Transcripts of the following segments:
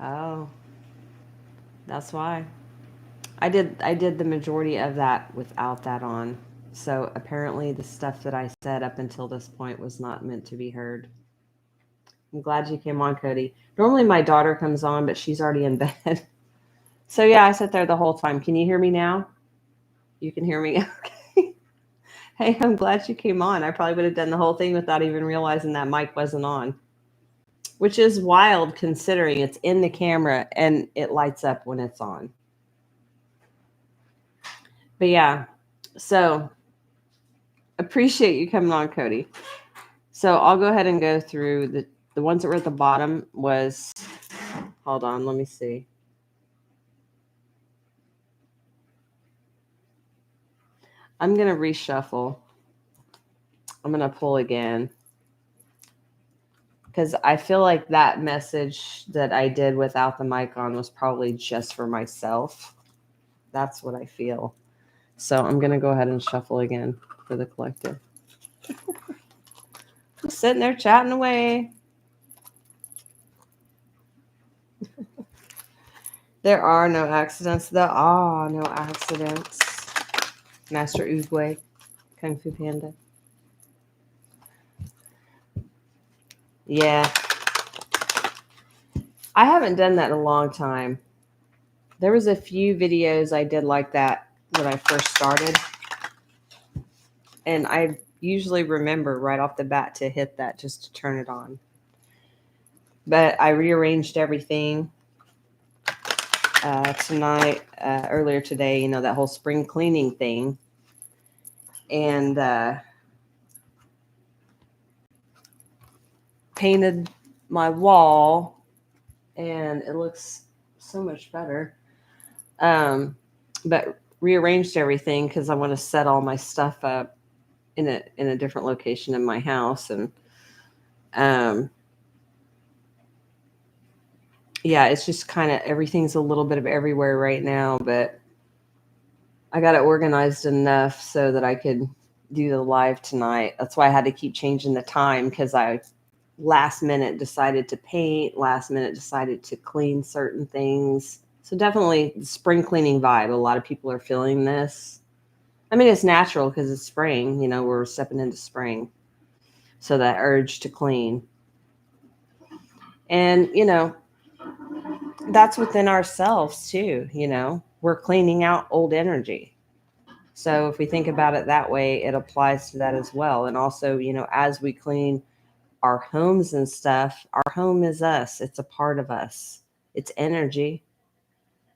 Oh, that's why. I did the majority of that without that on. So apparently the stuff that I said up until this point was not meant to be heard. I'm glad you came on, Cody. Normally my daughter comes on, but she's already in bed. So yeah, I sat there the whole time. Can you hear me now? You can hear me. Okay. Hey, I'm glad you came on. I probably would have done the whole thing without even realizing that mic wasn't on, which is wild considering it's in the camera and it lights up when it's on. But yeah, so appreciate you coming on, Cody. So I'll go ahead and go through the ones that were at the bottom was, hold on, let me see. I'm gonna reshuffle. I'm gonna pull again because I feel like that message that I did without the mic on was probably just for myself. That's what I feel. So I'm gonna go ahead and shuffle again for the collective. Just sitting there chatting away. There are no accidents. There are no accidents. Master Oogway, Kung Fu Panda. Yeah, I haven't done that in a long time. There was a few videos I did like that when I first started, and I usually remember right off the bat to hit that just to turn it on. But I rearranged everything tonight, earlier today. You know, that whole spring cleaning thing, and painted my wall, and it looks so much better. But rearranged everything because I want to set all my stuff up in a different location in my house, and um, yeah, it's just kind of everything's a little bit of everywhere right now, but I got it organized enough so that I could do the live tonight. That's why I had to keep changing the time because I last minute decided to paint, last minute decided to clean certain things. So definitely spring cleaning vibe. A lot of people are feeling this. I mean, it's natural because it's spring, you know, we're stepping into spring. So that urge to clean. And, you know, that's within ourselves too, you know. We're cleaning out old energy. So if we think about it that way, it applies to that as well. And also, you know, as we clean our homes and stuff, our home is us. It's a part of us. It's energy.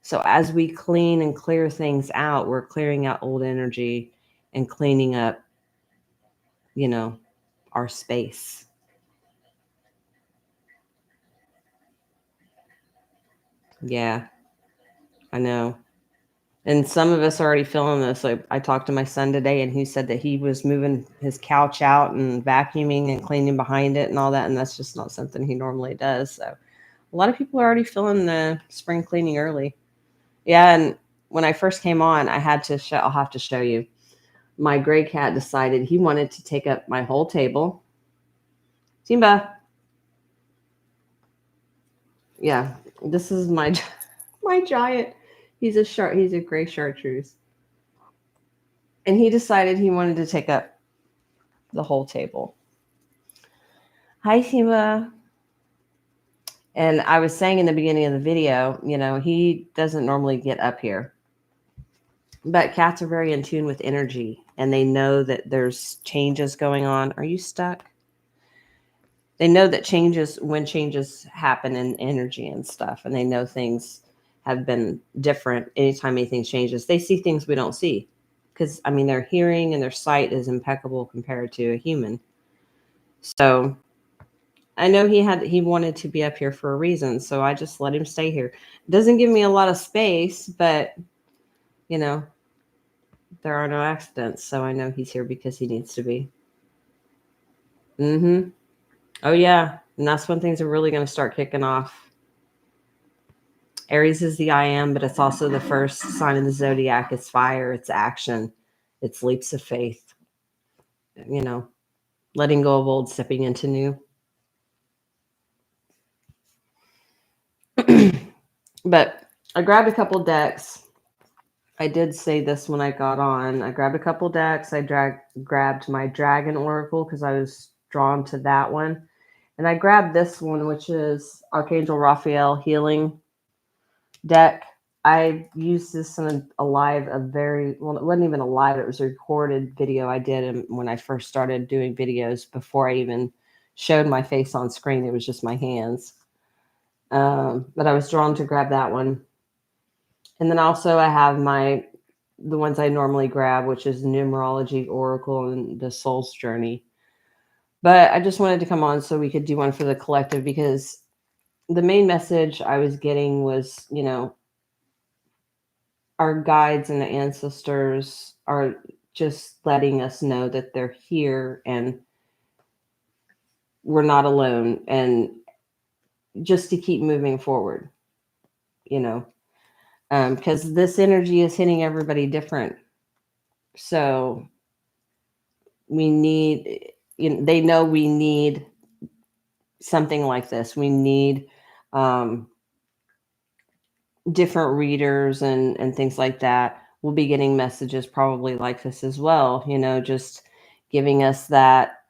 So as we clean and clear things out, we're clearing out old energy and cleaning up, you know, our space. Yeah, I know. And some of us are already feeling this. Like I talked to my son today, and he said that he was moving his couch out and vacuuming and cleaning behind it and all that, and that's just not something he normally does. So a lot of people are already feeling the spring cleaning early. Yeah, and when I first came on, I had to show. I'll have to show you. My gray cat decided he wanted to take up my whole table. Simba, yeah, this is my my giant. He's a gray chartreuse, and he decided he wanted to take up the whole table. Hi, Simba. And I was saying in the beginning of the video, you know, he doesn't normally get up here, but cats are very in tune with energy, and they know that there's changes going on. Are you stuck? They know that when changes happen in energy and stuff, and they know things have been different anytime anything changes. They see things we don't see because, I mean, their hearing and their sight is impeccable compared to a human. So I know he wanted to be up here for a reason, so I just let him stay here. Doesn't give me a lot of space, but you know, there are no accidents, so I know he's here because he needs to be. Mhm. Oh yeah, and that's when things are really going to start kicking off. Aries is the I am, but it's also the first sign of the zodiac. It's fire, it's action, it's leaps of faith. You know, letting go of old, stepping into new. But I grabbed a couple decks. I did say this when I got on. I grabbed a couple decks. I grabbed my Dragon Oracle because I was drawn to that one. And I grabbed this one, which is Archangel Raphael Healing deck. I used this in a live, it wasn't even a live, it was a recorded video I did when I first started doing videos before I even showed my face on screen. It was just my hands. But I was drawn to grab that one. And then also I have the ones I normally grab, which is Numerology Oracle and the Soul's Journey. But I just wanted to come on so we could do one for the collective, because the main message I was getting was, our guides and the ancestors are just letting us know that they're here and we're not alone, and just to keep moving forward, because this energy is hitting everybody different. So we need, they know we need something like this. We need different readers and things like that. We'll be getting messages probably like this as well, just giving us that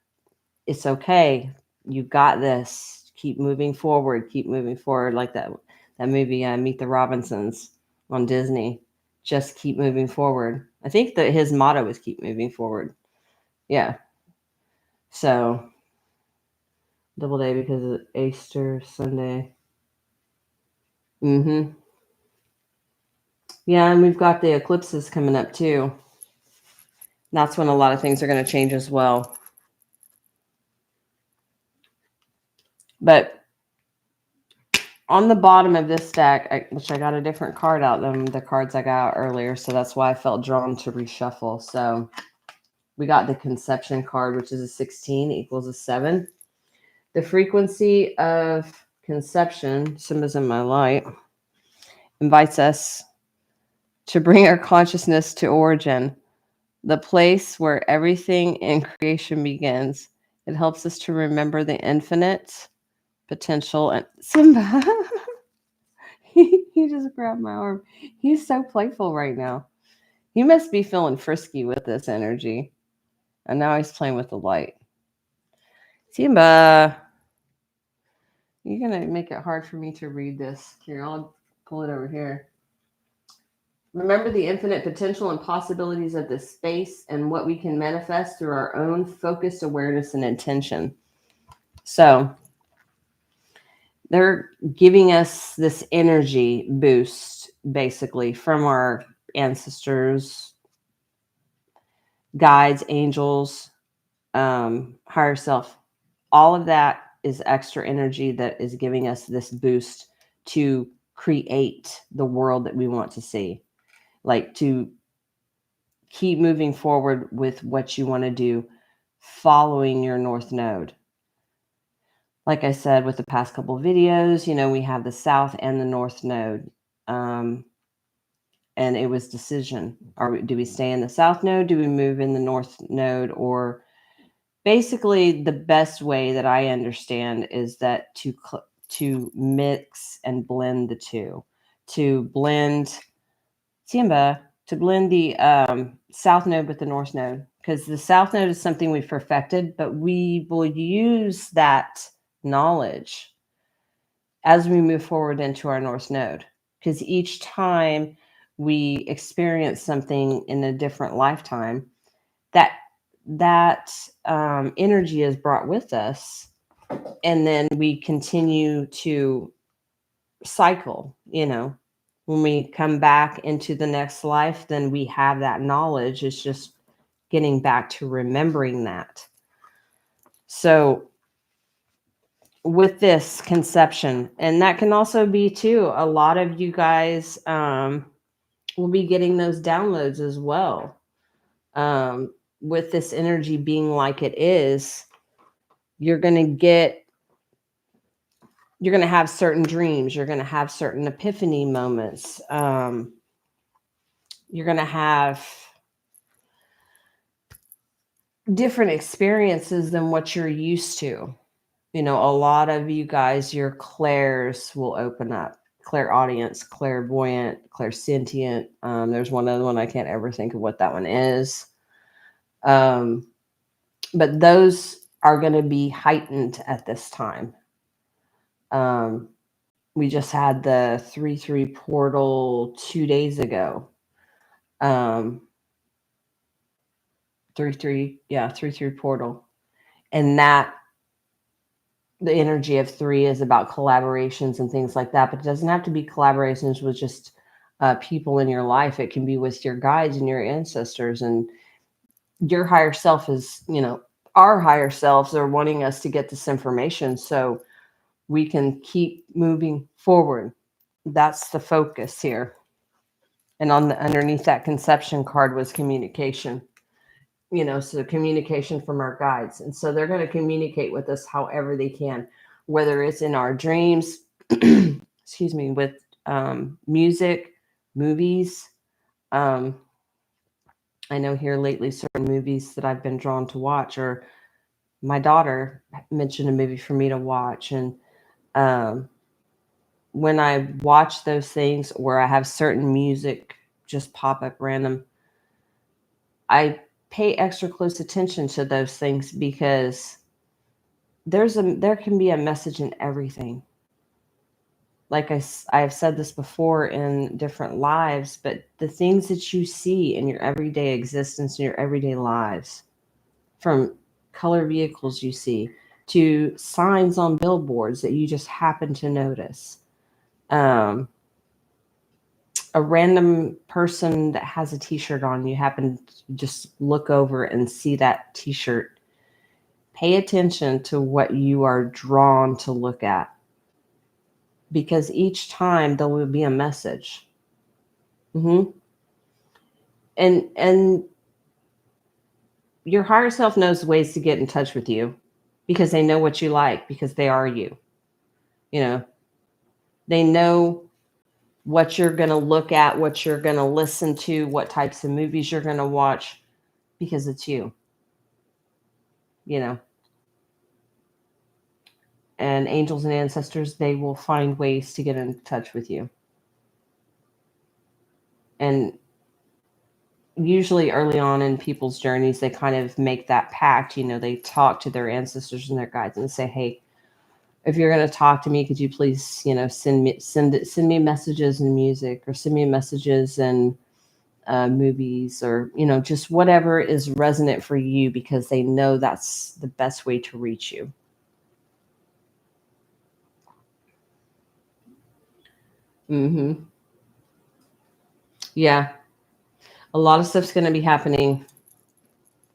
it's okay. You got this. Keep moving forward. Keep moving forward. Like that movie, Meet the Robinsons on Disney. Just keep moving forward. I think that his motto is keep moving forward. Yeah. So double day because of Easter Sunday. Mm-hmm. Yeah, and we've got the eclipses coming up too. That's when a lot of things are going to change as well. But on the bottom of this deck, which I got a different card out than the cards I got earlier, so that's why I felt drawn to reshuffle. So we got the Conception card, which is a 16 equals a 7. The frequency of conception, symbols in my light, invites us to bring our consciousness to origin, the place where everything in creation begins. It helps us to remember the infinite potential. And Simba, he just grabbed my arm. He's so playful right now. He must be feeling frisky with this energy. And now he's playing with the light. Simba, you're going to make it hard for me to read this. Here, I'll pull it over here. Remember the infinite potential and possibilities of this space and what we can manifest through our own focused awareness and intention. So they're giving us this energy boost, basically, from our ancestors, guides, angels, higher self. All of that is extra energy that is giving us this boost to create the world that we want to see, like to keep moving forward with what you want to do, following your North Node. Like I said, with the past couple of videos, we have the South and the North Node. And it was decision. Do we stay in the South Node? Do we move in the North Node? Or basically the best way that I understand is that to mix and blend the two, to blend Simba, to blend the South Node with the North Node, because the South Node is something we've perfected, but we will use that knowledge as we move forward into our North Node, because each time we experience something in a different lifetime, that energy is brought with us, and then we continue to cycle. When we come back into the next life, then we have that knowledge. It's just getting back to remembering that. So with this conception, and that can also be too, a lot of you guys will be getting those downloads as well. With this energy being like it is, you're going to have certain dreams. You're going to have certain epiphany moments. You're going to have different experiences than what you're used to. A lot of you guys, your clairs will open up. clairaudience, clairvoyant, clairsentient. There's one other one I can't ever think of what that one is. But those are going to be heightened at this time. We just had the 3-3 portal 2 days ago. 3-3 portal. And that the energy of 3 is about collaborations and things like that, but it doesn't have to be collaborations with just people in your life. It can be with your guides and your ancestors, and your higher self is, our higher selves are wanting us to get this information so we can keep moving forward. That's the focus here. And underneath that conception card was communication. So communication from our guides. And so they're going to communicate with us however they can, whether it's in our dreams, excuse me, with music, movies. I know here lately certain movies that I've been drawn to watch, or my daughter mentioned a movie for me to watch. And when I watch those things, or I have certain music just pop up random, I pay extra close attention to those things, because there can be a message in everything. Like I have said this before in different lives, but the things that you see in your everyday existence, in your everyday lives, from color vehicles you see to signs on billboards that you just happen to notice, a random person that has a t-shirt on, you happen to just look over and see that t-shirt. Pay attention to what you are drawn to look at, because each time there will be a message. And your higher self knows ways to get in touch with you, because they know what you like, because they are you. They know what you're going to look at, what you're going to listen to, what types of movies you're going to watch, because it's you. And angels and ancestors, they will find ways to get in touch with you. And usually early on in people's journeys, they kind of make that pact. They talk to their ancestors and their guides and say, hey, if you're going to talk to me, could you please, send me messages in music, or send me messages in movies, or, just whatever is resonant for you, because they know that's the best way to reach you. Yeah. A lot of stuff's going to be happening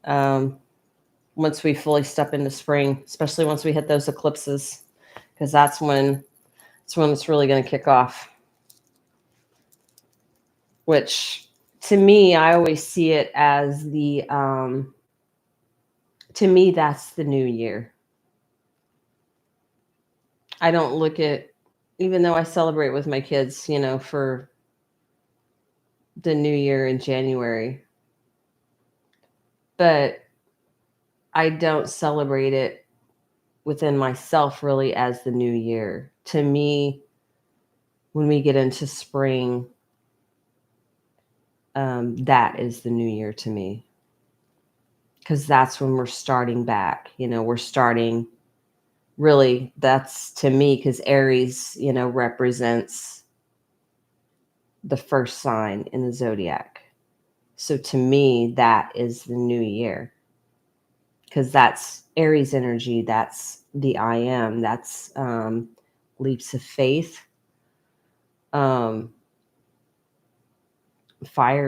once we fully step into spring, especially once we hit those eclipses, because that's when it's really going to kick off. Which, to me, I always see it as to me, that's the new year. I don't look at, even though I celebrate with my kids, for the new year in January, but I don't celebrate it within myself really as the new year. To me, when we get into spring, that is the new year to me, because that's when we're starting back. We're starting, really, that's to me, because Aries, represents the first sign in the zodiac. So to me, that is the new year, because that's Aries energy. That's the I am. That's leaps of faith, fire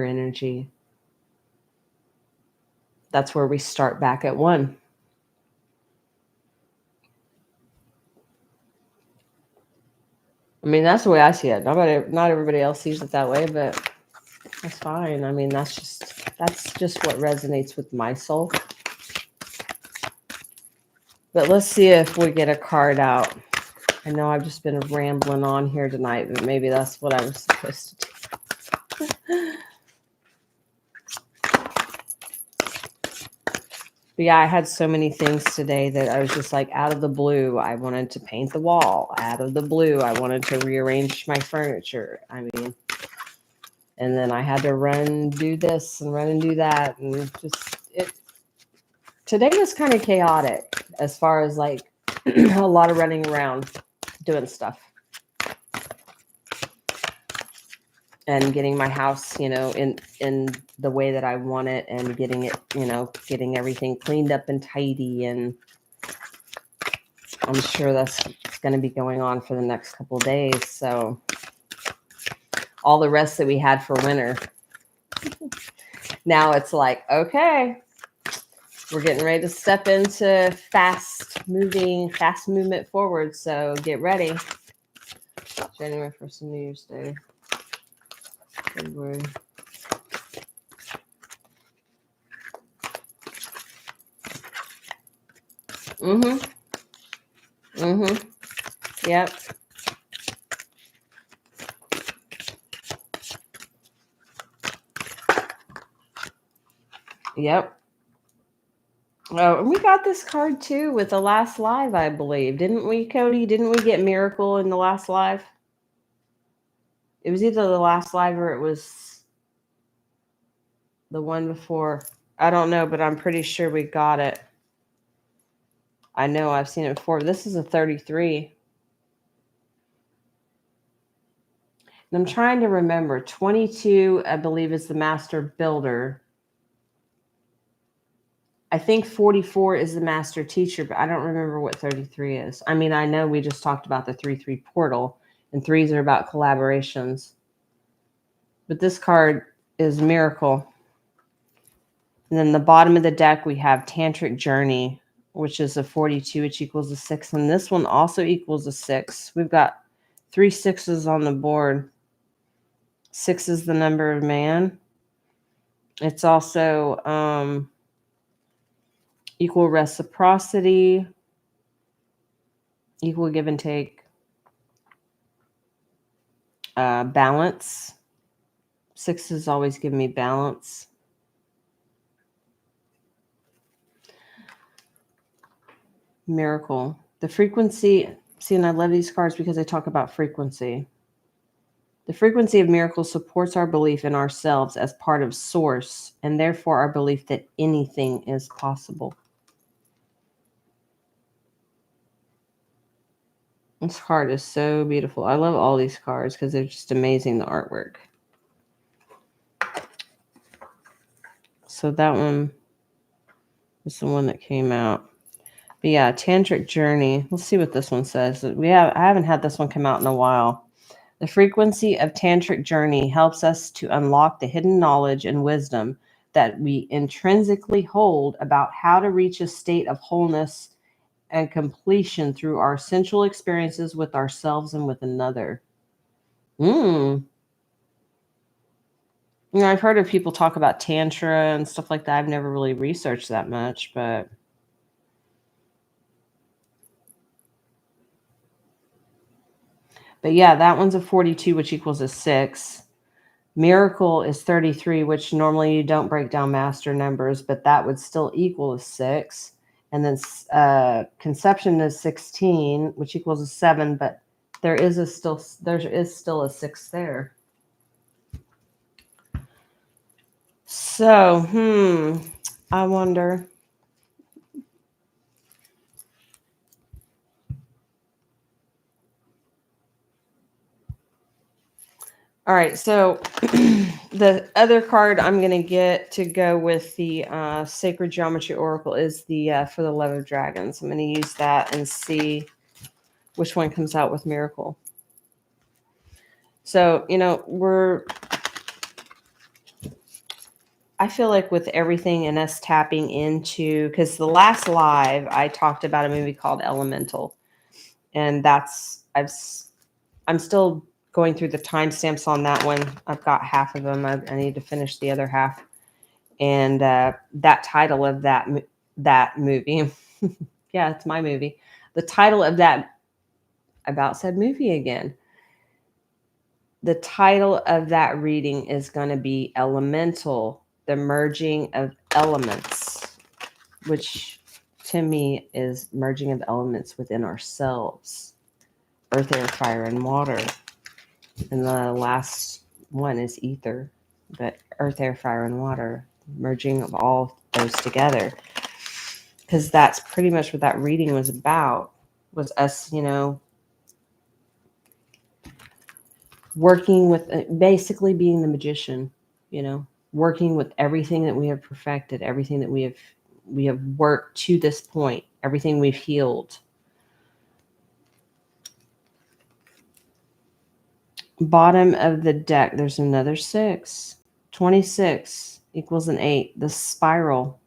energy. That's where we start back at 1. I mean, that's the way I see it. Not everybody else sees it that way, but that's fine. I mean, that's just what resonates with my soul. But let's see if we get a card out. I know I've just been rambling on here tonight, but maybe that's what I was supposed to do. But yeah, I had so many things today that I was just like, out of the blue, I wanted to paint the wall. Out of the blue, I wanted to rearrange my furniture. I mean, and then I had to run, do this and run and do that. And just it, today was kind of chaotic as far as like a lot of running around doing stuff and getting my house, in the way that I want it, and getting it, getting everything cleaned up and tidy. And I'm sure that's going to be going on for the next couple of days. So all the rest that we had for winter, now it's like, okay, we're getting ready to step into fast movement forward. So get ready. January 1st and New Year's Day. February. Yep. Yep. Oh, and we got this card too with the last live, I believe. Didn't we, Cody? Didn't we get Miracle in the last live? It was either the last live or it was the one before. I don't know, but I'm pretty sure we got it. I know I've seen it before. This is a 33. And I'm trying to remember. 22, I believe, is the master builder. I think 44 is the master teacher, but I don't remember what 33 is. I mean, I know we just talked about the 3-3 portal, and threes are about collaborations. But this card is Miracle. And then the bottom of the deck, we have Tantric Journey, which is a 42, which equals a 6. And this one also equals a 6. We've got 3 6s on the board. 6 is the number of man. It's also equal reciprocity, equal give and take, balance. 6s always give me balance. Miracle. The frequency. See, and I love these cards because they talk about frequency. The frequency of miracle supports our belief in ourselves as part of source, and therefore our belief that anything is possible. This card is so beautiful. I love all these cards because they're just amazing, the artwork. So that one is the one that came out. But yeah, Tantric Journey. Let's see what this one says. I haven't had this one come out in a while. The frequency of Tantric Journey helps us to unlock the hidden knowledge and wisdom that we intrinsically hold about how to reach a state of wholeness and completion through our sensual experiences with ourselves and with another. I've heard of people talk about Tantra and stuff like that. I've never really researched that much, but yeah, that one's a 42, which equals a 6. Miracle is 33, which normally you don't break down master numbers, but that would still equal a 6. And then Conception is 16, which equals a 7, but there is still a 6 there. So, I wonder. All right, so the other card I'm going to get to go with the Sacred Geometry Oracle is the For the Love of Dragons. I'm going to use that and see which one comes out with Miracle. So, I feel like with everything and us tapping into, because the last live I talked about a movie called Elemental, and I'm still going through the timestamps on that one. I've got half of them. I need to finish the other half. And that title of that movie, yeah, it's my movie. The title of that, I about said movie again. The title of that reading is going to be Elemental, the merging of elements. which to me is merging of elements within ourselves, earth, air, fire, and water. And the last one is ether, but earth, air, fire, and water, merging of all those together. Because that's pretty much what that reading was about, was us, working with, basically being the magician, working with everything that we have perfected, everything that we have worked to this point, everything we've healed. Bottom of the deck, there's another 6. 26 equals an 8. The spiral.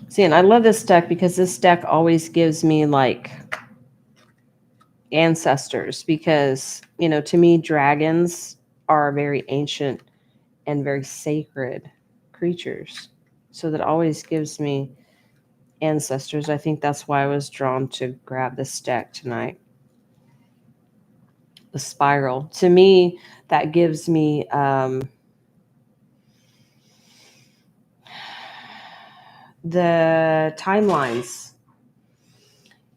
See, and I love this deck because this deck always gives me like ancestors, because, to me, dragons are very ancient and very sacred creatures. So that always gives me ancestors. I think that's why I was drawn to grab this deck tonight. The spiral. To me, that gives me the timelines.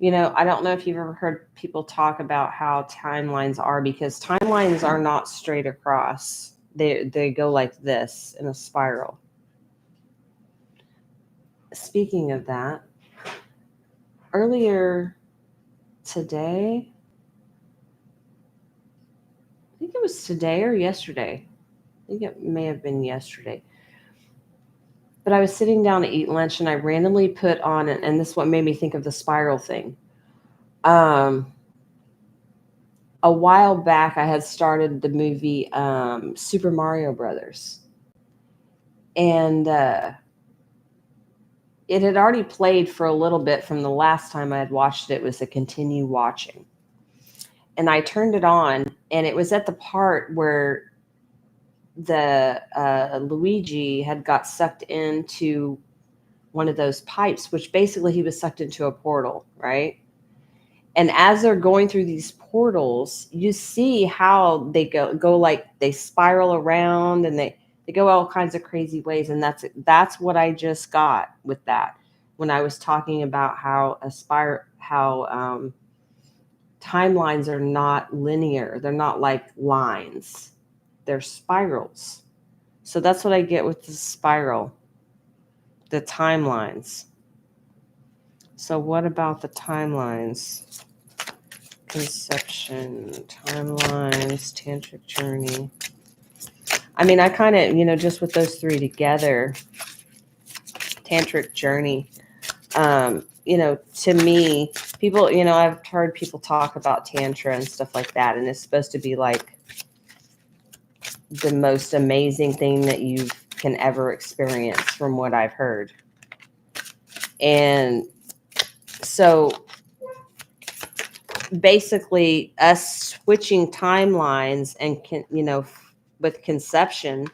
I don't know if you've ever heard people talk about how timelines are, because timelines are not straight across. They go like this in a spiral. Speaking of that, earlier today, I think it was today or yesterday. I think it may have been yesterday. But I was sitting down to eat lunch and I randomly put on, and this is what made me think of the spiral thing. A while back, I had started the movie Super Mario Brothers. And it had already played for a little bit from the last time I had watched it. It was a continue watching. And I turned it on, and it was at the part where the Luigi had got sucked into one of those pipes, which basically he was sucked into a portal, right? And as they're going through these portals, you see how they go like they spiral around, and they go all kinds of crazy ways. And that's what I just got with that when I was talking about how timelines are not linear. They're not like lines. They're spirals. So that's what I get with the spiral, the timelines. So what about the timelines? Conception, timelines, tantric journey. I mean, I kind of, just with those three together, tantric journey, to me, people, I've heard people talk about tantra and stuff like that, and it's supposed to be like the most amazing thing that you can ever experience, from what I've heard. And so basically us switching timelines and with conception,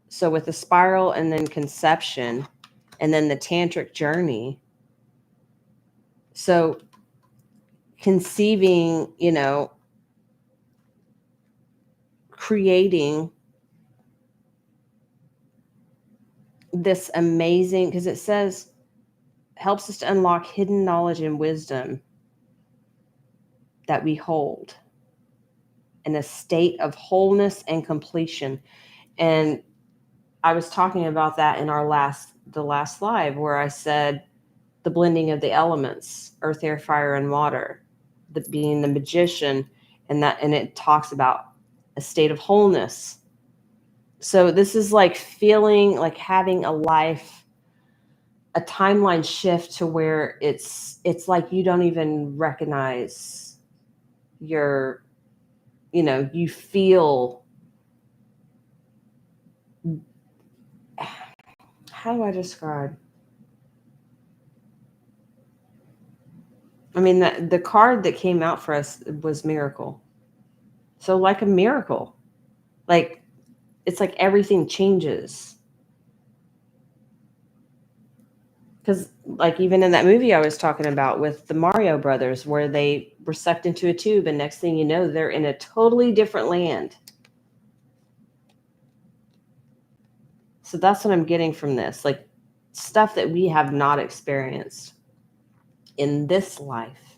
so with the spiral and then conception and then the tantric journey, so conceiving, creating this amazing, because it says helps us to unlock hidden knowledge and wisdom that we hold in a state of wholeness and completion. And I was talking about that in the last live, where I said the blending of the elements, earth, air, fire, and water, being the magician, and it talks about a state of wholeness. So this is like feeling like having a life, a timeline shift to where it's like you don't even recognize your, you feel, how do I describe? I mean, the card that came out for us was miracle. So like a miracle, like it's like everything changes. Because, like, even in that movie I was talking about with the Mario Brothers, where they were sucked into a tube, and next thing you know, they're in a totally different land. So that's what I'm getting from this. Like, stuff that we have not experienced in this life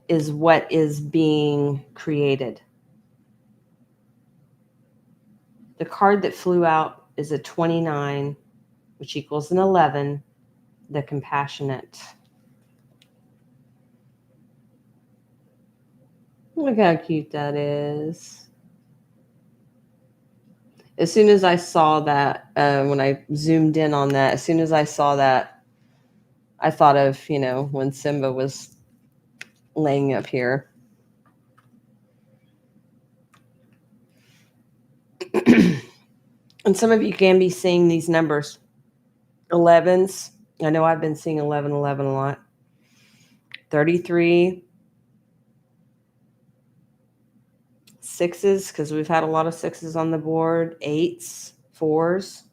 is what is being created. The card that flew out is a 29, which equals an 11, the compassionate. Look how cute that is. As soon as I saw that, when I zoomed in on that, as soon as I saw that, I thought of, when Simba was laying up here. And some of you can be seeing these numbers. 11s. I know I've been seeing 11, 11 a lot. 33. 6s, because we've had a lot of 6s on the board. 8s. 4s.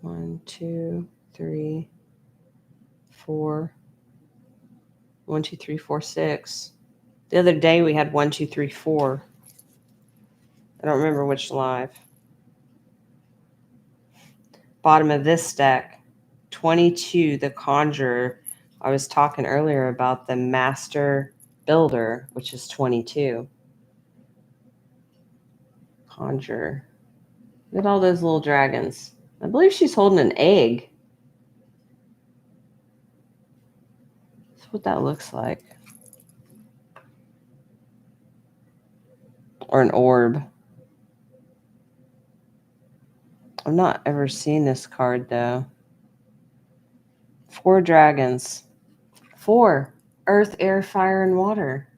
1, 2, 3, 4. 1, 2, 3, 4, 6. The other day we had 1, 2, 3, 4. I don't remember which live. Bottom of this deck, 22, the Conjurer. I was talking earlier about the Master Builder, which is 22. Conjurer. Look at all those little dragons. I believe she's holding an egg. That's what that looks like. Or an orb. I've not ever seen this card, though. 4 dragons. 4. Earth, air, fire, and water.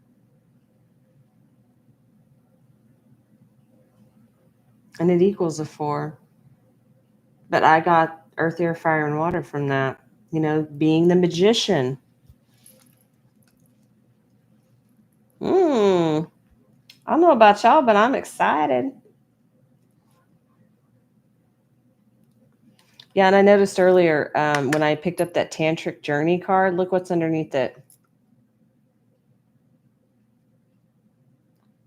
And it equals a 4. But I got earth, air, fire, and water from that. Being the magician. I don't know about y'all, but I'm excited. Yeah, and I noticed earlier when I picked up that Tantric Journey card, look what's underneath it.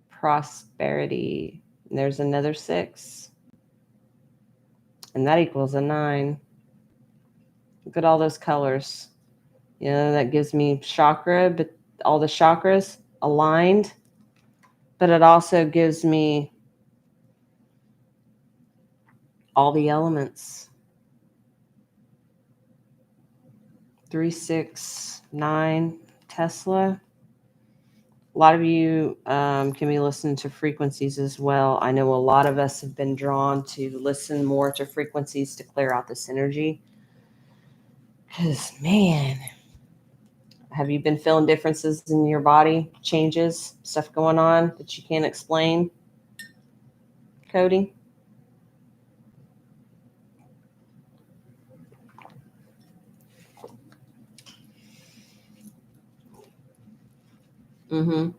Prosperity. And there's another 6. And that equals a 9. Look at all those colors. That gives me chakra, but all the chakras aligned. But it also gives me all the elements. 3, 6, 9, Tesla. A lot of you can be listening to frequencies as well. I know a lot of us have been drawn to listen more to frequencies to clear out this energy. Because, man, have you been feeling differences in your body, changes, stuff going on that you can't explain, Cody? Mm-hmm.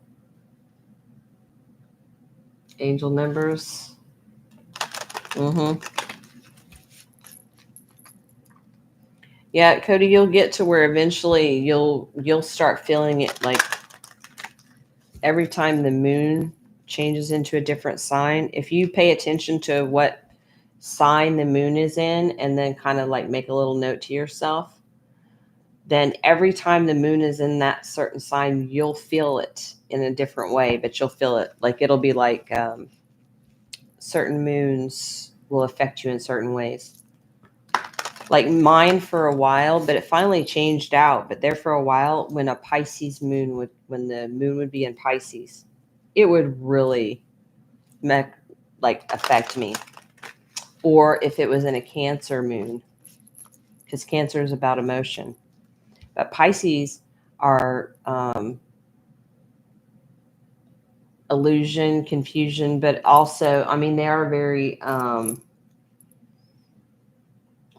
Angel numbers. Mm-hmm. Yeah, Cody, you'll get to where eventually you'll start feeling it, like every time the moon changes into a different sign. If you pay attention to what sign the moon is in and then kind of like make a little note to yourself, then every time the moon is in that certain sign, you'll feel it in a different way, but you'll feel it like it'll be like certain moons will affect you in certain ways. Like mine for a while, but it finally changed out. But there for a while, when when the moon would be in Pisces, it would really affect me. Or if it was in a Cancer moon, because Cancer is about emotion. But Pisces are illusion, confusion, but also, they are very,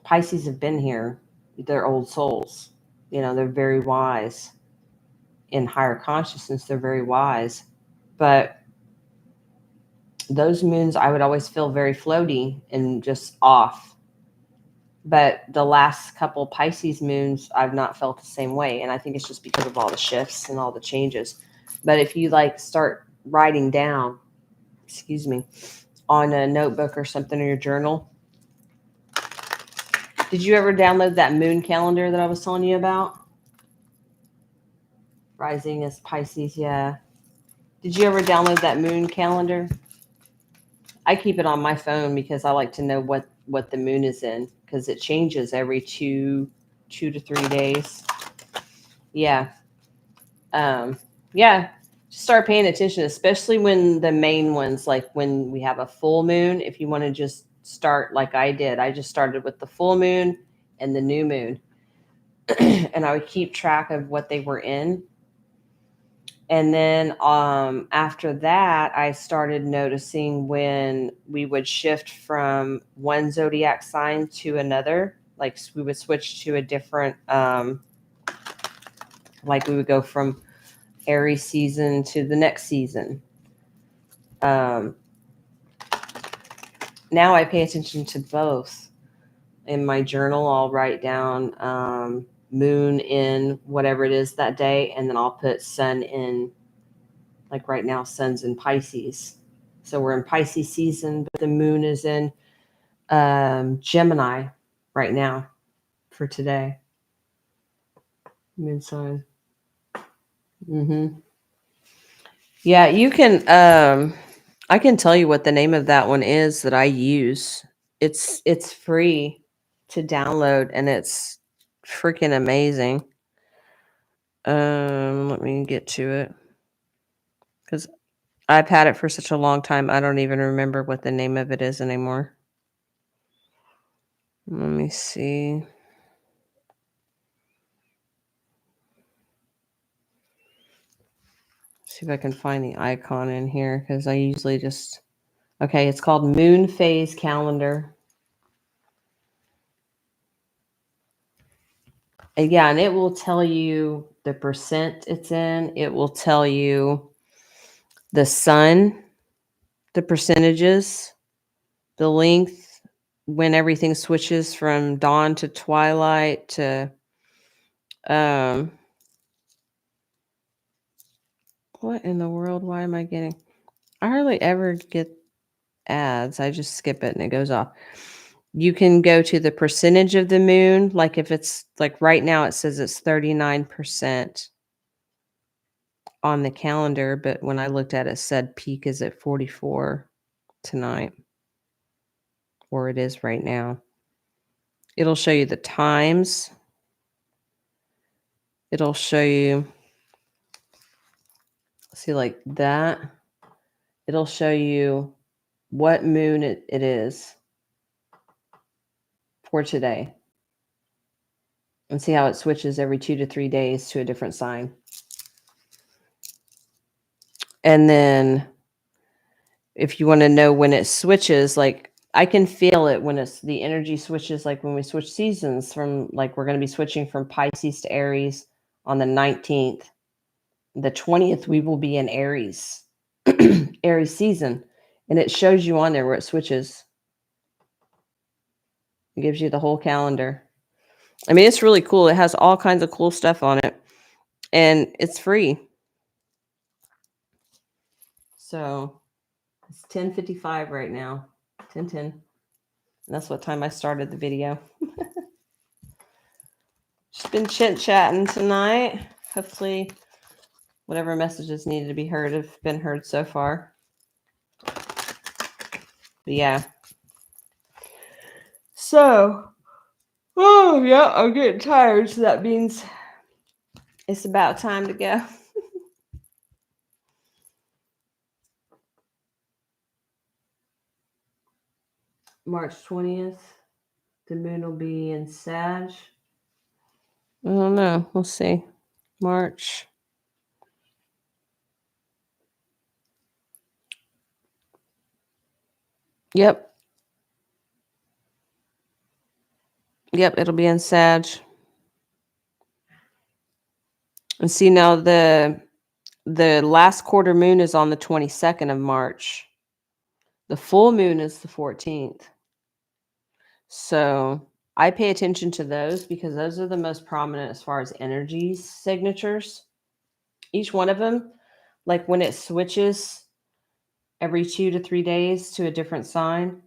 Pisces have been here. They're old souls. They're very wise. In higher consciousness, they're very wise. But those moons I would always feel very floaty and just off. But the last couple Pisces moons, I've not felt the same way. And I think it's just because of all the shifts and all the changes. But if you like start writing down, excuse me, on a notebook or something in your journal. Did you ever download that moon calendar that I was telling you about? Rising as Pisces, yeah. Did you ever download that moon calendar? I keep it on my phone because I like to know what the moon is in, because it changes every two to 3 days. Yeah. Yeah. Just start paying attention, especially when the main ones, like when we have a full moon. If you want to just start like I did, I just started with the full moon and the new moon. And I would keep track of what they were in. And then after that, I started noticing when we would shift from one zodiac sign to another. Like we would switch to a different, like we would go from Aries season to the next season. Now I pay attention to both. In my journal, I'll write down moon in whatever it is that day, and then I'll put sun in. Like right now, sun's in Pisces. So we're in Pisces season, but the moon is in Gemini right now for today. Moon sign. Yeah, you can. I can tell you what the name of that one is that I use. It's free to download, and it's freaking amazing. Let me get to it because I've had it for such a long time. I don't even remember what the name of it is anymore. Let me see. See if I can find the icon in here because I usually just. Okay, it's called Moon Phase Calendar. And yeah, and it will tell you the percent it's in. It will tell you the sun, the percentages, the length, when everything switches from dawn to twilight to what in the world? Why am I getting? I hardly ever get ads. I just skip it and it goes off. You can go to the percentage of the moon. Like if it's like right now, it says it's 39% on the calendar. But when I looked at it, it said peak is at 44 tonight, or it is right now. It'll show you the times. It'll show you, see like that. It'll show you what moon it is for today. And see how it switches every 2 to 3 days to a different sign. And then if you want to know when it switches, like I can feel it when it's the energy switches, like when we switch seasons from, like we're going to be switching from Pisces to Aries on the 19th. The 20th, we will be in Aries, Aries season. And it shows you on there where it switches. It gives you the whole calendar. I mean, it's really cool. It has all kinds of cool stuff on it. And it's free. So it's 10:55 right now. 10:10. And that's what time I started the video. Just been chit-chatting tonight. Hopefully whatever messages needed to be heard have been heard so far. But yeah. So, oh yeah, I'm getting tired. So that means it's about time to go. March 20th, the moon will be in Sag. I don't know. We'll see. March. Yep. Yep, it'll be in Sag. And see now the last quarter moon is on the 22nd of March. The full moon is the 14th. So I pay attention to those because those are the most prominent as far as energy signatures. Each one of them, like when it switches every 2 to 3 days to a different sign,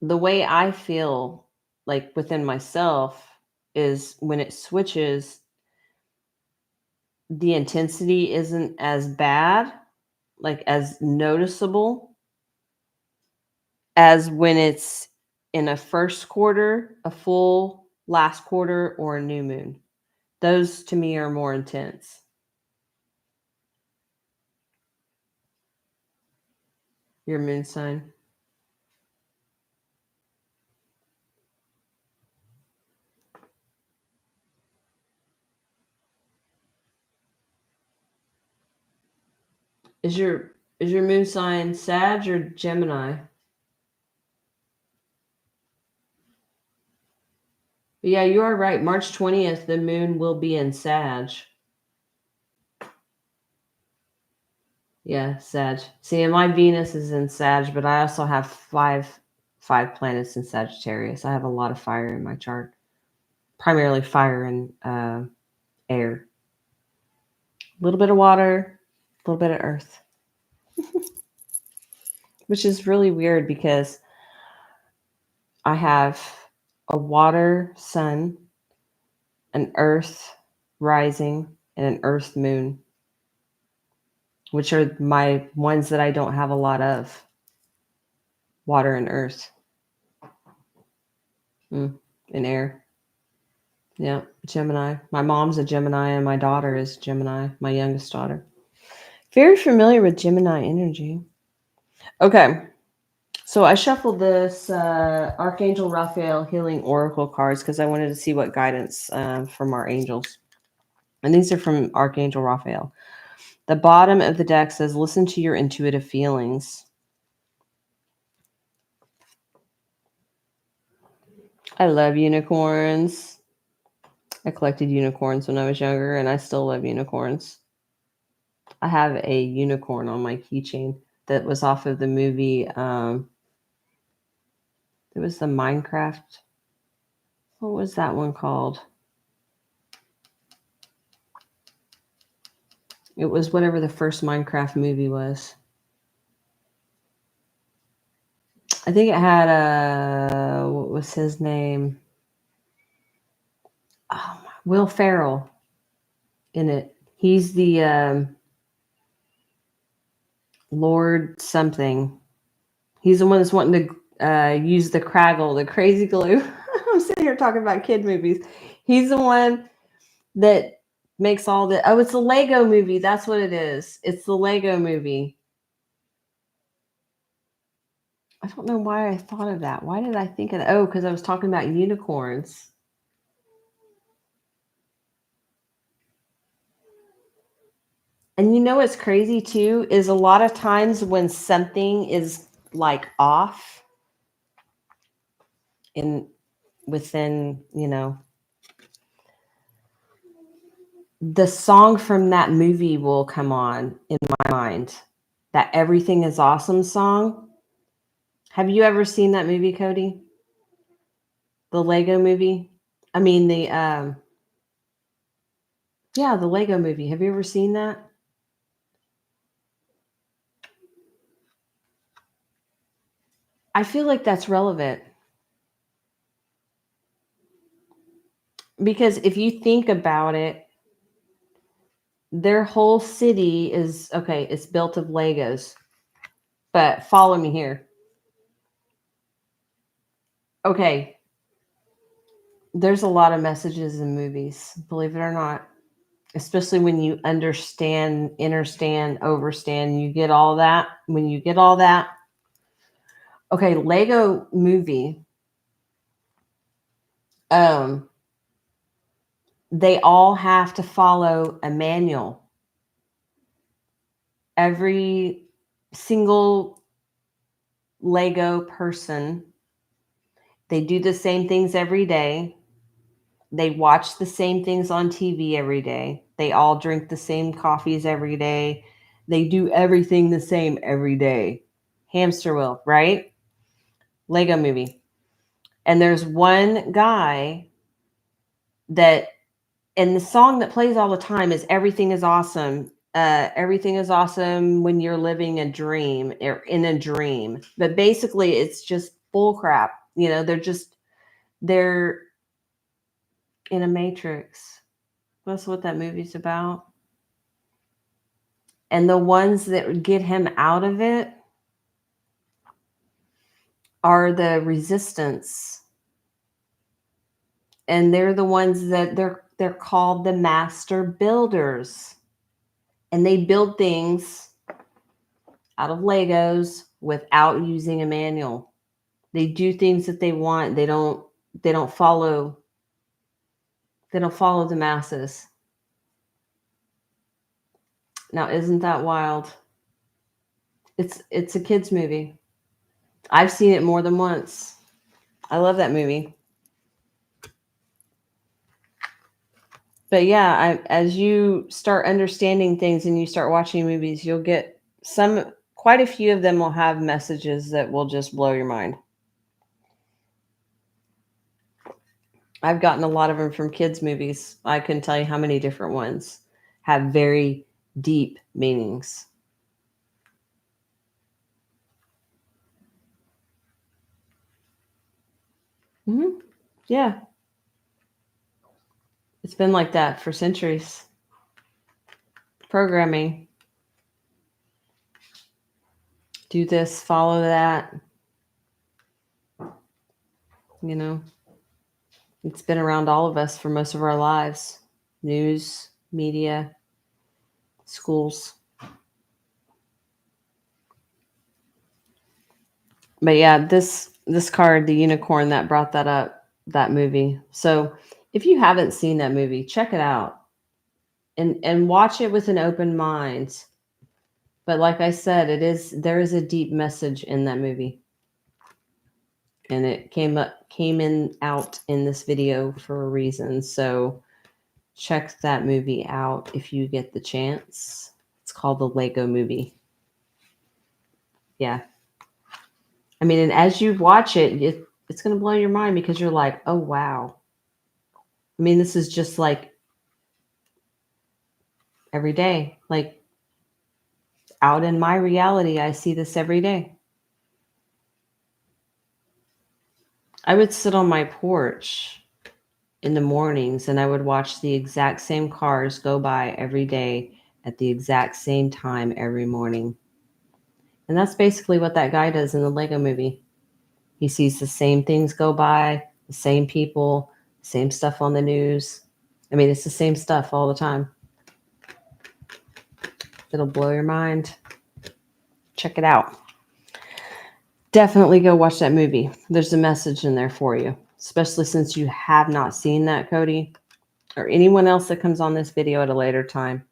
the way I feel like within myself is when it switches, the intensity isn't as bad, like as noticeable as when it's in a first quarter, a full last quarter, or a new moon. Those to me are more intense. Your moon sign. Is your moon sign Sag or Gemini? But yeah, you are right. March 20th, the moon will be in Sag. Yeah, Sag. See, and my Venus is in Sag, but I also have five planets in Sagittarius. I have a lot of fire in my chart, primarily fire and air. A little bit of water, a little bit of earth, which is really weird because I have a water sun, an earth rising, and an earth moon, which are my ones that I don't have a lot of. Water and earth. And air. Yeah, Gemini. My mom's a Gemini and my daughter is Gemini, my youngest daughter. Very familiar with Gemini energy. Okay. So I shuffled this Archangel Raphael Healing Oracle cards because I wanted to see what guidance from our angels. And these are from Archangel Raphael. The bottom of the deck says, listen to your intuitive feelings. I love unicorns. I collected unicorns when I was younger, and I still love unicorns. I have a unicorn on my keychain that was off of the movie. It was the Minecraft. What was that one called? It was whatever the first Minecraft movie was. I think it had what was his name? Oh, Will Ferrell in it. He's the Lord something. He's the one that's wanting to use the Craggle, the crazy glue. I'm sitting here talking about kid movies. He's the one that makes all the. Oh, it's the Lego movie. That's what it is. It's the Lego movie. I don't know why I thought of that. Why did I think of that? Oh, because I was talking about unicorns. And you know what's crazy too is a lot of times when something is like off in within, the song from that movie will come on in my mind. That Everything is Awesome song. Have you ever seen that movie, Cody? The Lego movie? I mean the the Lego movie. Have you ever seen that? I feel like that's relevant. Because if you think about it, their whole city is okay, it's built of Legos. But follow me here. Okay. There's a lot of messages in movies, believe it or not. Especially when you understand, understand, overstand, you get all that. When you get all that, okay, Lego movie. They all have to follow a manual. Every single Lego person, they do the same things every day. They watch the same things on TV every day. They all drink the same coffees every day. They do everything the same every day. Hamster wheel, right? Lego movie. And there's one guy that, and the song that plays all the time is Everything is Awesome. Everything is awesome when you're living a dream or in a dream. But basically, it's just bull crap. You know, they're in a matrix. That's what that movie's about. And the ones that get him out of it are the resistance. And they're the ones that they're called the master builders. And they build things out of Legos without using a manual. They do things that they want. They don't follow the masses. Now, isn't that wild? It's a kids movie. I've seen it more than once. I love that movie. But yeah, as you start understanding things and you start watching movies, you'll get quite a few of them will have messages that will just blow your mind. I've gotten a lot of them from kids' movies. I couldn't tell you how many different ones have very deep meanings. Mm-hmm. Yeah. It's been like that for centuries. Programming. Do this, follow that. You know, it's been around all of us for most of our lives. News, media, schools. But yeah, this card, the unicorn, that brought that up, that movie. So if you haven't seen that movie, check it out and watch it with an open mind. But like I said, there is a deep message in that movie. And it came out in this video for a reason. So check that movie out if you get the chance. It's called The Lego Movie. Yeah. I mean, and as you watch it, it's going to blow your mind because you're like, oh, wow. I mean, this is just like every day. Like out in my reality, I see this every day. I would sit on my porch in the mornings and I would watch the exact same cars go by every day at the exact same time every morning. And that's basically what that guy does in the Lego Movie. He sees the same things go by, the same people, same stuff on the news. I mean, it's the same stuff all the time. It'll blow your mind. Check it out. Definitely go watch that movie. There's a message in there for you, especially since you have not seen that, Cody, or anyone else that comes on this video at a later time.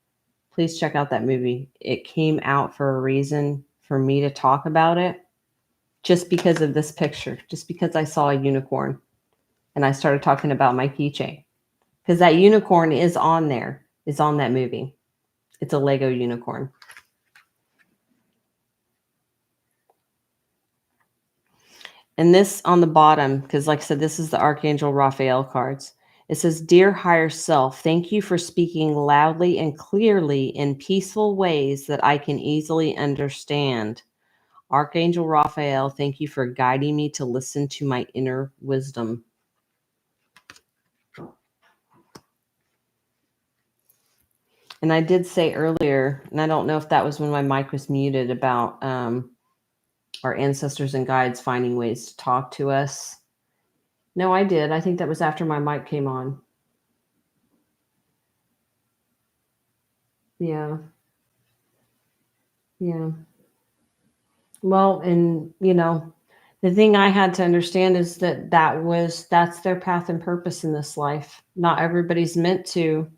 Please check out that movie. It came out for a reason for me to talk about it, just because of this picture, just because I saw a unicorn and I started talking about my keychain. Because that unicorn is on there, is on that movie. It's a Lego unicorn. And this on the bottom, because like I said, this is the Archangel Raphael cards. It says, Dear higher self, thank you for speaking loudly and clearly in peaceful ways that I can easily understand. Archangel Raphael, thank you for guiding me to listen to my inner wisdom. And I did say earlier, and I don't know if that was when my mic was muted, about our ancestors and guides finding ways to talk to us. No, I did. I think that was after my mic came on. Yeah. Yeah. Well, and the thing I had to understand is that's their path and purpose in this life. Not everybody's meant to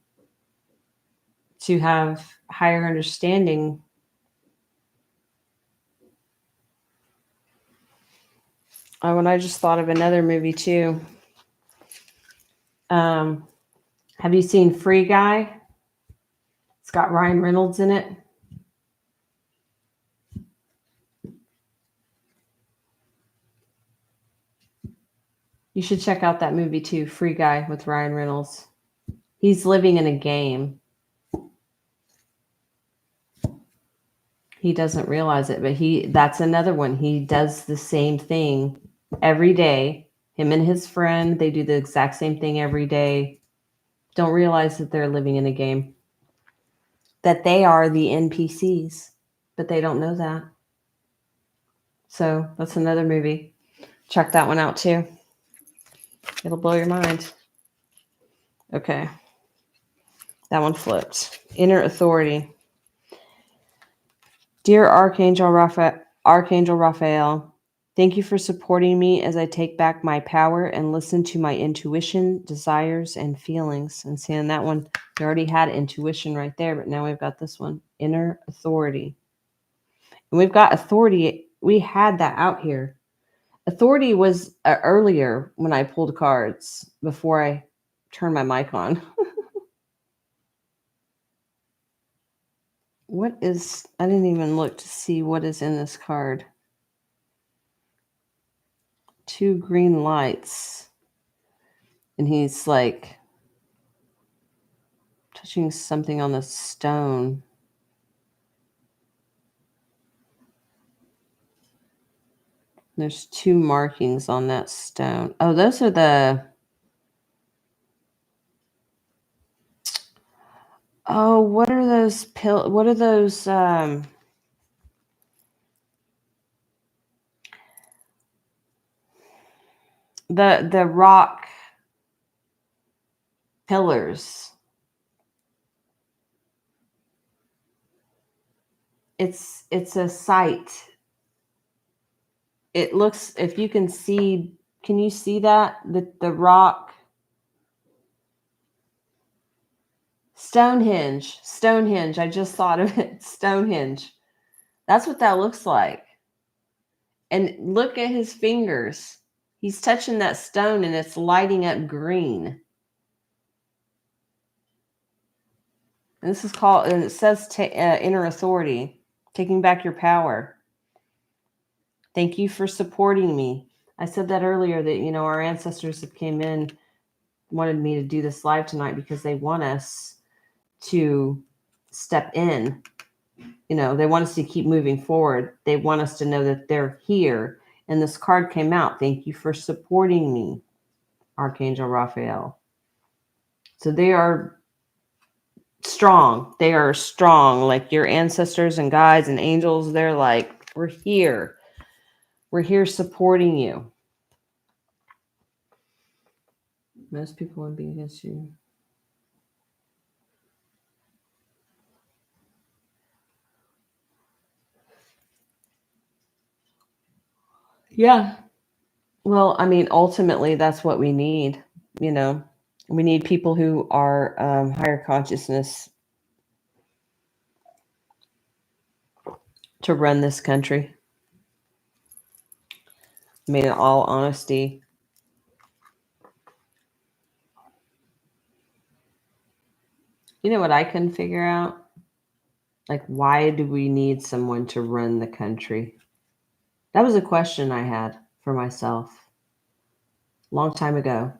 have higher understanding. Oh, and I just thought of another movie too. Have you seen Free Guy? It's got Ryan Reynolds in it. You should check out that movie too, Free Guy with Ryan Reynolds. He's living in a game. He doesn't realize it, but that's another one. He does the same thing every day. Him and his friend, they do the exact same thing every day. Don't realize that they're living in a game. That they are the NPCs, but they don't know that. So that's another movie. Check that one out too. It'll blow your mind. Okay. That one flipped. Inner authority. Dear Archangel Raphael, thank you for supporting me as I take back my power and listen to my intuition, desires, and feelings. And seeing that one, we already had intuition right there, but now we've got this one, inner authority. And we've got authority. We had that out here. Authority was earlier when I pulled cards before I turned my mic on. I didn't even look to see what is in this card. 2 green lights. And he's like touching something on the stone. There's 2 markings on that stone. Oh, those are what are those what are those the rock pillars. It's a site. It looks, if you can see, can you see that? The rock Stonehenge. I just thought of it. Stonehenge. That's what that looks like. And look at his fingers. He's touching that stone and it's lighting up green. And this is called, and it says inner authority, taking back your power. Thank you for supporting me. I said that earlier that, our ancestors that came in wanted me to do this live tonight because they want us to step in. They want us to keep moving forward. They want us to know that they're here. And this card came out. Thank you for supporting me, Archangel Raphael. So they are strong. They are strong. Like your ancestors and guides and angels, they're like, we're here. We're here supporting you. Most people would be against you. Yeah. Well, I mean, ultimately, that's what we need. We need people who are higher consciousness to run this country. I mean, in all honesty, you know what I couldn't figure out? Like, why do we need someone to run the country? That was a question I had for myself a long time ago.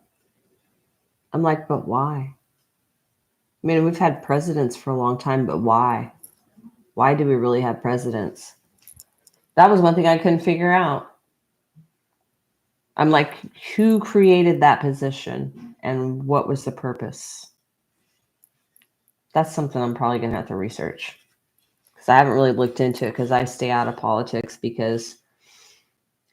I'm like, but why? I mean, we've had presidents for a long time, but why? Why do we really have presidents? That was one thing I couldn't figure out. I'm like, who created that position and what was the purpose? That's something I'm probably going to have to research because I haven't really looked into it because I stay out of politics because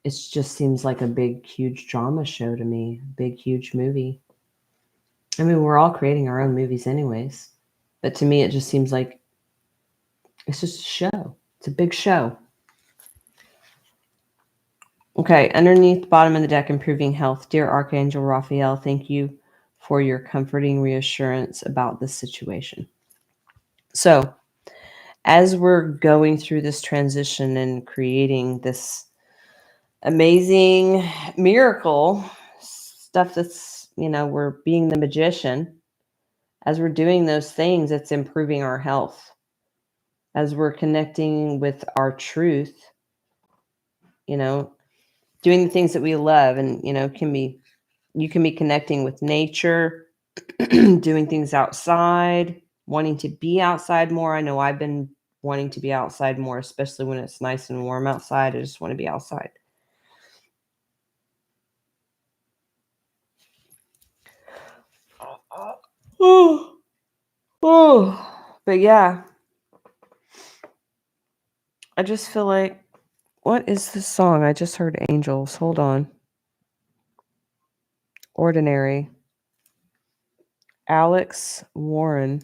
it just seems like a big, huge drama show to me, big, huge movie. I mean, we're all creating our own movies anyways, but to me, it just seems like it's just a show. It's a big show. Okay, underneath the bottom of the deck, improving health. Dear Archangel Raphael, thank you for your comforting reassurance about this situation. So, as we're going through this transition and creating this amazing miracle stuff that's, we're being the magician. As we're doing those things, it's improving our health. As we're connecting with our truth, doing the things that we love and, can be You can be connecting with nature, doing things outside, wanting to be outside more. I know I've been wanting to be outside more, especially when it's nice and warm outside. I just want to be outside. Oh, but yeah, I just feel like, what is this song? I just heard Angels. Hold on. Ordinary. Alex Warren.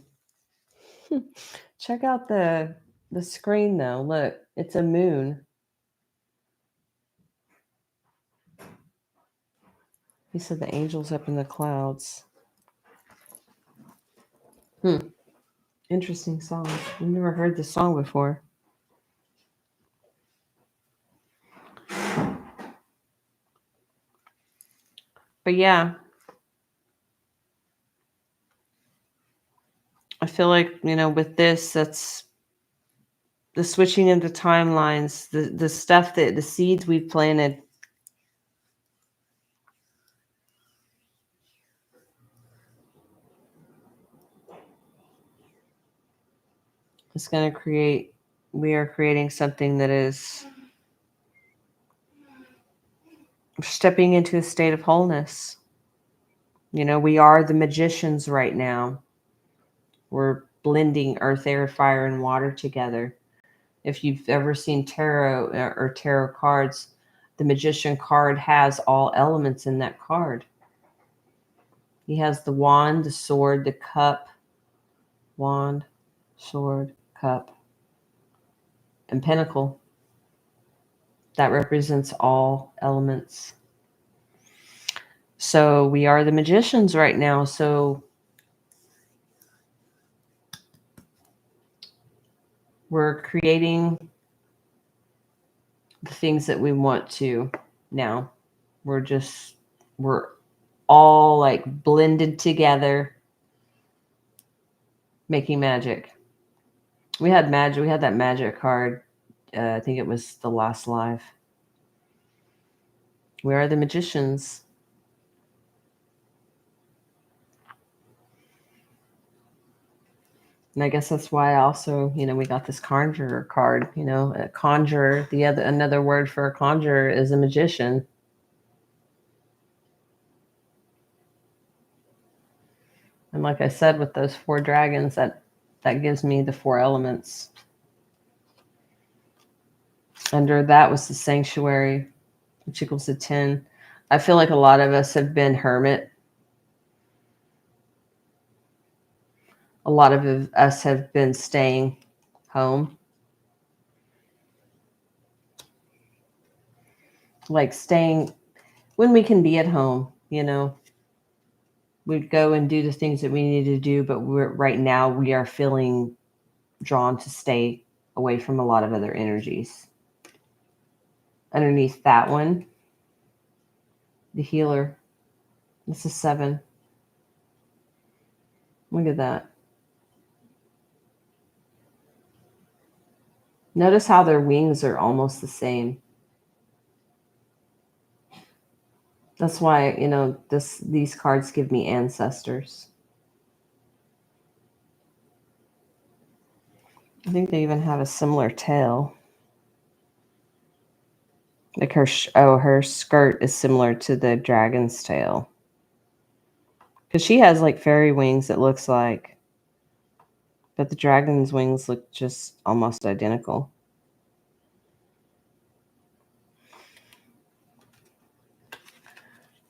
Check out the screen though. Look, it's a moon. He said the angels up in the clouds. Interesting song. I've never heard this song before. But yeah, I feel like, with this, that's the switching of the timelines, the stuff that the seeds we've planted. It's going to create, we are creating something that is stepping into a state of wholeness. We are the magicians right now. We're blending earth, air, fire, and water together. If you've ever seen tarot or tarot cards, the magician card has all elements in that card. He has the wand, the sword, the cup, wand, sword, cup, and pentacle. That represents all elements. So we are the magicians right now. So we're creating the things that we want to now. We're all like blended together, making magic. We had magic. We had that magic card. I think it was the last live. We are the magicians. And I guess that's why also, we got this conjurer card, a conjurer. Another word for a conjurer is a magician. And like I said, with those 4 dragons, that gives me the 4 elements. Under that was the sanctuary, which equals to 10. I feel like a lot of us have been hermit. A lot of us have been staying home. Like staying when we can be at home, we'd go and do the things that we need to do, but right now we are feeling drawn to stay away from a lot of other energies. Underneath that one, the healer. This is 7. Look at that. Notice how their wings are almost the same. That's why, these cards give me ancestors. I think they even have a similar tail. Like her skirt is similar to the dragon's tail. Because she has like fairy wings, it looks like. But the dragon's wings look just almost identical.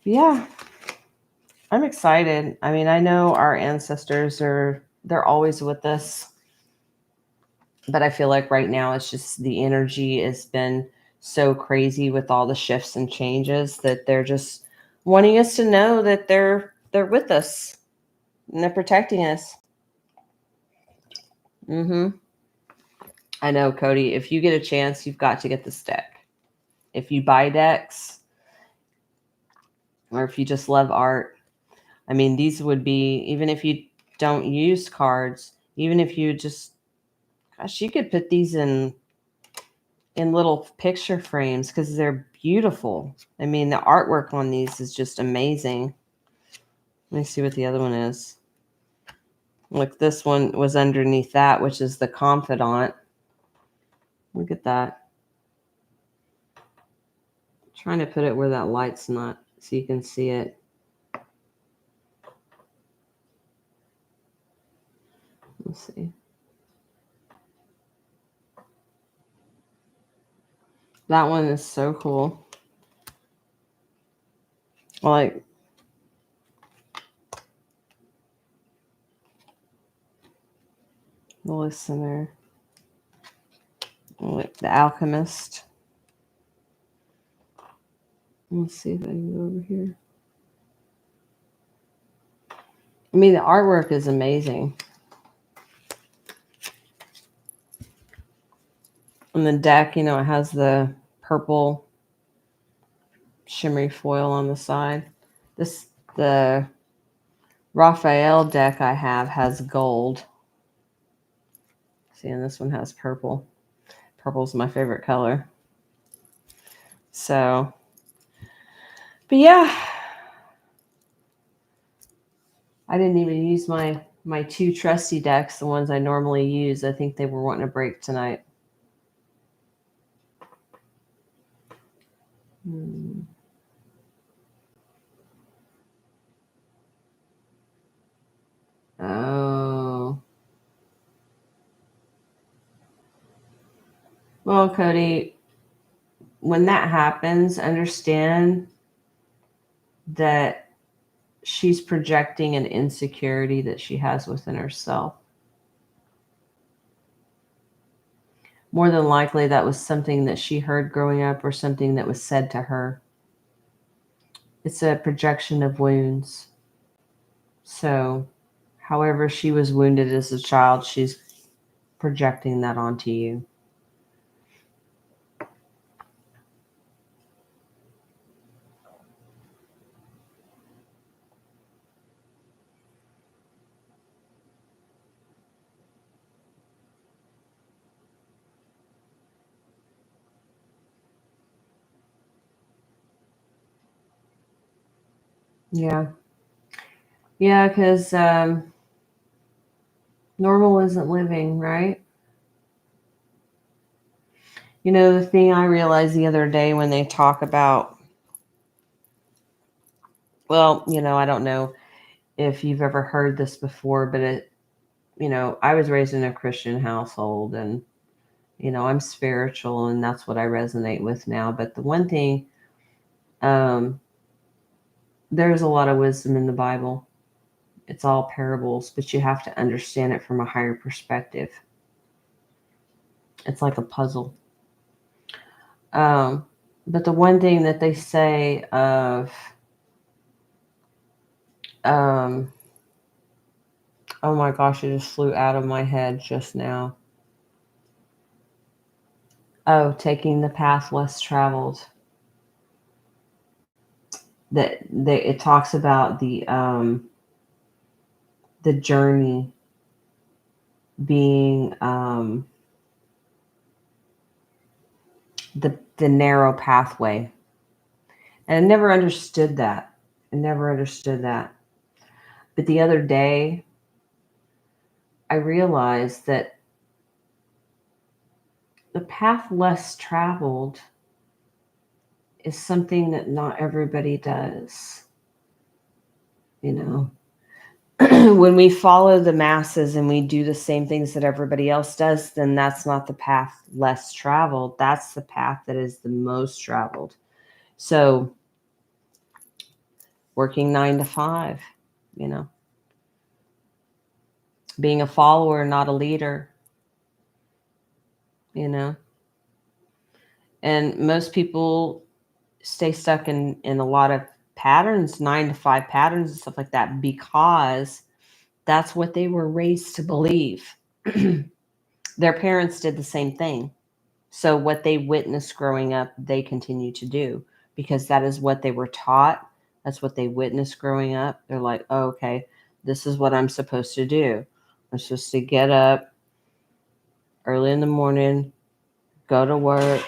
Yeah, I'm excited. I mean, I know our ancestors they're always with us. But I feel like right now it's just the energy has been so crazy with all the shifts and changes that they're just wanting us to know that they're with us and they're protecting us. I know, Cody, if you get a chance, you've got to get this deck. If you buy decks or if you just love art, I mean, these would be, even if you don't use cards, even if you just, gosh, you could put these in in little picture frames because they're beautiful. I mean, the artwork on these is just amazing. Let me see what the other one is. Look, this one was underneath that, which is the confidant. Look at that. I'm trying to put it where that light's not so you can see it. Let's see. That one is so cool. Like, the listener. Like the alchemist. Let's see if I can go over here. I mean, the artwork is amazing. On the deck, you know, it has the purple shimmery foil on the side. The Raphael deck I have has gold. See, and this one has purple. Purple's my favorite color. So, but yeah, I didn't even use my two trusty decks, the ones I normally use. I think they were wanting a break tonight. Oh. Well, Cody, when that happens, understand that she's projecting an insecurity that she has within herself. More than likely, that was something that she heard growing up or something that was said to her. It's a projection of wounds. So, however she was wounded as a child, she's projecting that onto you. Yeah. Yeah, because normal isn't living, right? You know, the thing I realized the other day when they talk about, well, you know, I don't know if you've ever heard this before, but it, you know, I was raised in a Christian household and, you know, I'm spiritual and that's what I resonate with now. But the one thing, there's a lot of wisdom in the Bible. It's all parables, but you have to understand it from a higher perspective. It's like a puzzle. But the one thing that they say of, oh my gosh, it just flew out of my head just now. Oh, taking the path less traveled. It talks about the journey being the narrow pathway, and I never understood that. But the other day, I realized that the path less traveled is something that not everybody does. You know, when we follow the masses and we do the same things that everybody else does, then that's not the path less traveled. That's the path that is the most traveled. So working 9 to 5, you know, being a follower, not a leader, you know, and most people stay stuck in a lot of patterns, 9 to 5 patterns and stuff like that, because that's what they were raised to believe. Their parents did the same thing. So what they witnessed growing up, they continue to do because that is what they were taught. That's what they witnessed growing up. They're like, oh, okay, this is what I'm supposed to do. I'm supposed to get up early in the morning, go to work,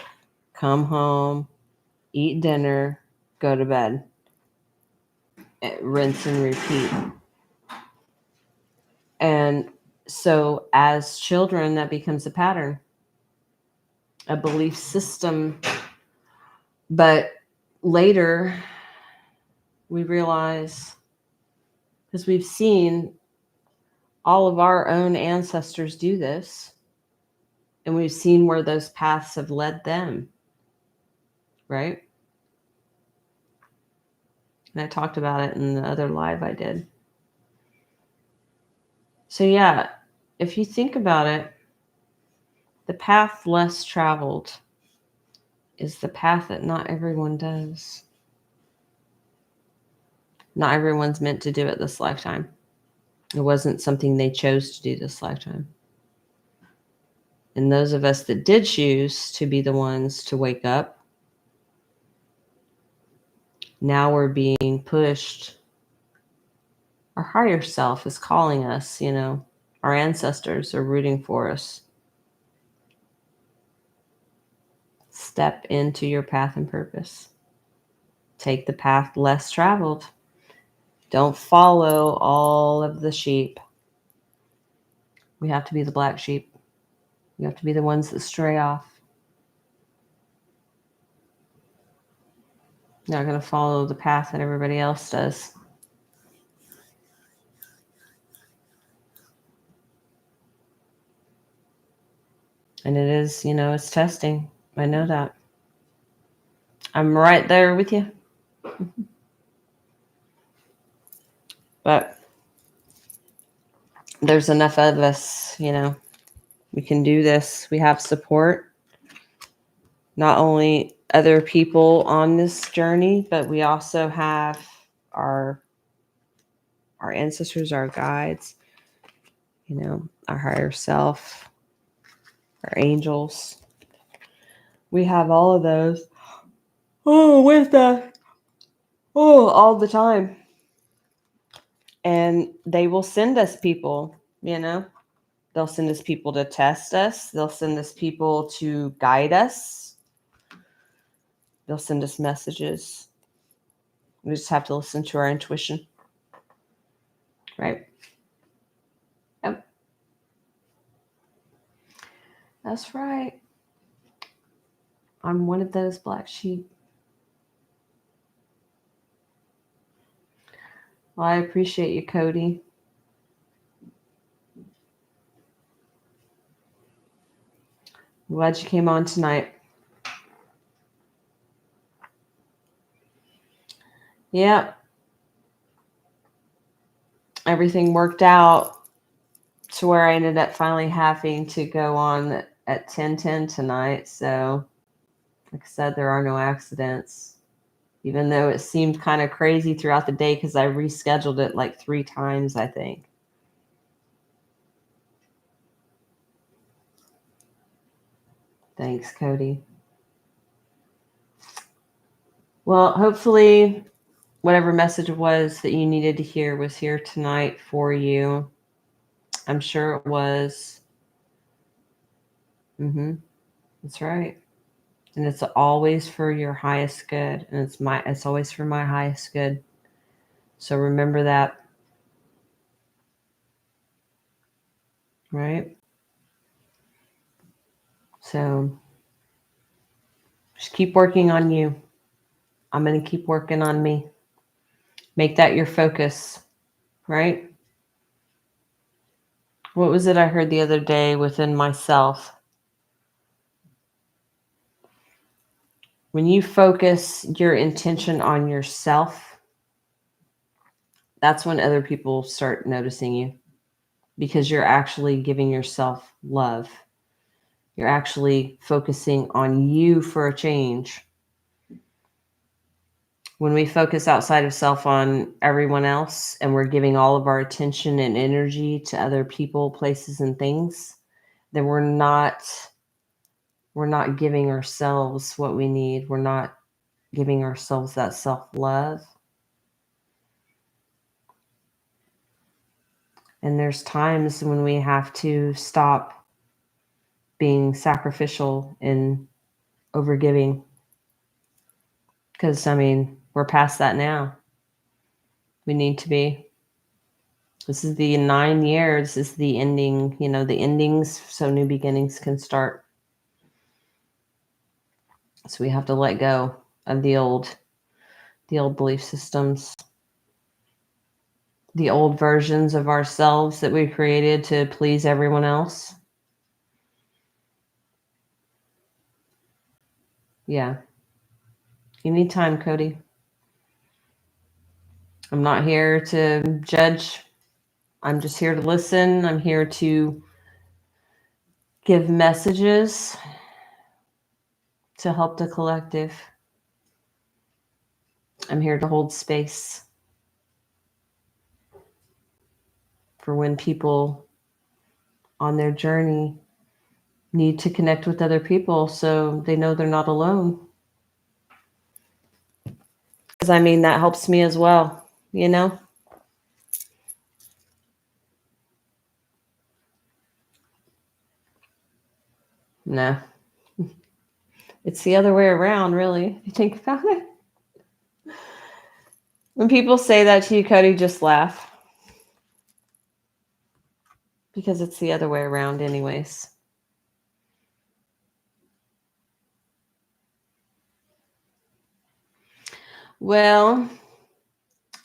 come home, eat dinner, go to bed, rinse and repeat. And so as children, that becomes a pattern, a belief system. But later, we realize, because we've seen all of our own ancestors do this, and we've seen where those paths have led them, right? And I talked about it in the other live I did. So yeah, if you think about it, the path less traveled is the path that not everyone does. Not everyone's meant to do it this lifetime. It wasn't something they chose to do this lifetime. And those of us that did choose to be the ones to wake up, now we're being pushed. Our higher self is calling us, our ancestors are rooting for us. Step into your path and purpose. Take the path less traveled. Don't follow all of the sheep. We have to be the black sheep. We have to be the ones that stray off. You're not going to follow the path that everybody else does. And it is, it's testing. I know that. I'm right there with you. But there's enough of us, we can do this. We have support. Not only other people on this journey, but we also have our ancestors, our guides, our higher self, our angels. We have all of those. With us. All the time. And they will send us people, They'll send us people to test us. They'll send us people to guide us. They'll send us messages. We just have to listen to our intuition. Right? Yep. That's right. I'm one of those black sheep. Well, I appreciate you, Cody. I'm glad you came on tonight. Yep. Everything worked out to where I ended up finally having to go on at 10:10 tonight. So, like I said, there are no accidents. Even though it seemed kind of crazy throughout the day because I rescheduled it like 3 times, I think. Thanks, Cody. Well, hopefully whatever message it was that you needed to hear was here tonight for you. I'm sure it was. That's right. And it's always for your highest good. And it's always for my highest good. So remember that. Right? So just keep working on you. I'm going to keep working on me. Make that your focus. Right? What was it I heard the other day within myself? When you focus your intention on yourself, that's when other people start noticing you, because you're actually giving yourself love. You're actually focusing on you for a change. When we focus outside of self on everyone else and we're giving all of our attention and energy to other people, places, and things, then we're not giving ourselves what we need. We're not giving ourselves that self-love. And there's times when we have to stop being sacrificial and overgiving. Because, I mean, we're past that now. We need to be. This is the 9 years, this is the ending, the endings, so new beginnings can start. So we have to let go of the old belief systems, the old versions of ourselves that we created to please everyone else. Yeah. You need time, Cody. I'm not here to judge. I'm just here to listen. I'm here to give messages to help the collective. I'm here to hold space for when people on their journey need to connect with other people so they know they're not alone. Because, I mean, that helps me as well, No. It's the other way around, really, if you think about it. When people say that to you, Cody, just laugh. Because it's the other way around anyways. Well,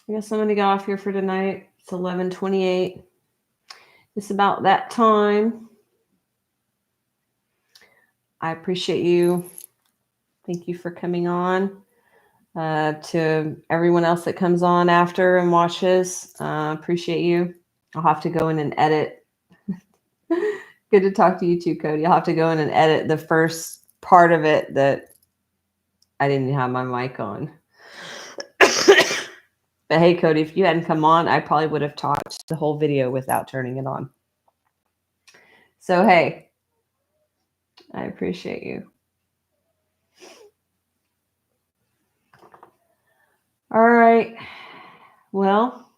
I guess I'm going to get off here for tonight. It's 11:28. It's about that time. I appreciate you. Thank you for coming on. To everyone else that comes on after and watches, appreciate you. I'll have to go in and edit. Good to talk to you too, Cody. I'll have to go in and edit the first part of it that I didn't have my mic on. But hey, Cody, if you hadn't come on, I probably would have talked the whole video without turning it on. So, hey, I appreciate you. All right. Well,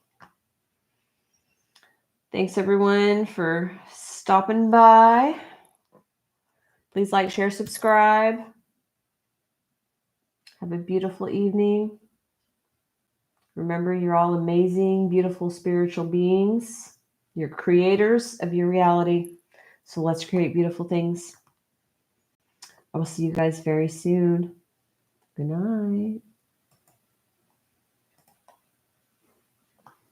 thanks everyone for stopping by. Please like, share, subscribe. Have a beautiful evening. Remember, you're all amazing, beautiful spiritual beings. You're creators of your reality. So let's create beautiful things. I will see you guys very soon. Good night.